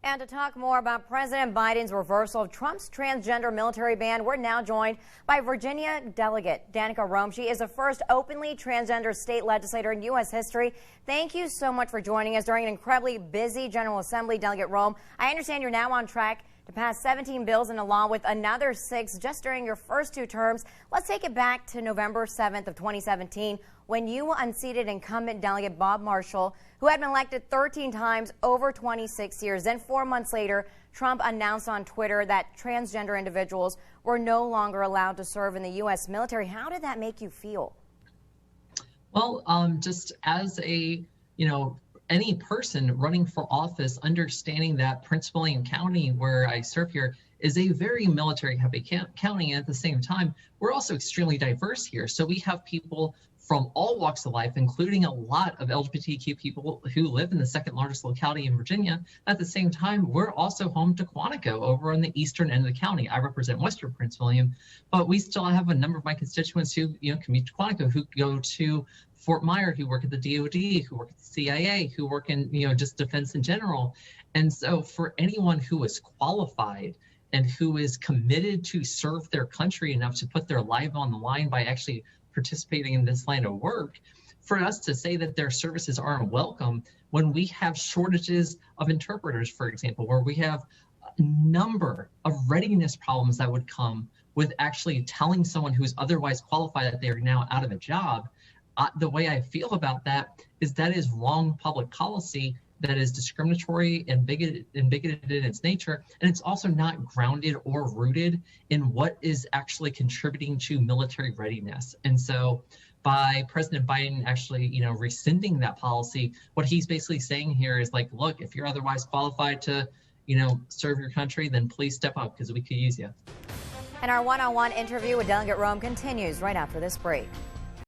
And to talk more about President Biden's reversal of Trump's transgender military ban, we're now joined by Virginia Delegate Danica Roem. She is the first openly transgender state legislator in U.S. history. Thank you so much for joining us during an incredibly busy General Assembly. Delegate Roem, I understand you're now on track to pass 17 bills into law with another 6 just during your first 2 terms. Let's take it back to November 7th of 2017 when you unseated incumbent Delegate Bob Marshall, who had been elected 13 times over 26 years. Then 4 months later, Trump announced on Twitter that transgender individuals were no longer allowed to serve in the U.S. military. How did that make you feel? Well, just as a, any person running for office, understanding that Prince William County, where I serve here, is a very military-heavy county. And at the same time, we're also extremely diverse here. So we have people from all walks of life, including a lot of LGBTQ people who live in the second largest locality in Virginia. At the same time, we're also home to Quantico over on the eastern end of the county. I represent Western Prince William, but we still have a number of my constituents who commute to Quantico, who go to Fort Myer, who work at the DOD, who work at the CIA, who work in just defense in general. And so for anyone who is qualified and who is committed to serve their country enough to put their life on the line by actually participating in this line of work, for us to say that their services aren't welcome when we have shortages of interpreters, for example, where we have a number of readiness problems that would come with actually telling someone who's otherwise qualified that they're now out of a job. The way I feel about that is wrong public policy, that is discriminatory and bigoted in its nature, and it's also not grounded or rooted in what is actually contributing to military readiness. And so by President Biden actually, rescinding that policy, what he's basically saying here is like, look, if you're otherwise qualified to, serve your country, then please step up because we could use you. And our one-on-one interview with Delegate Roem continues right after this break.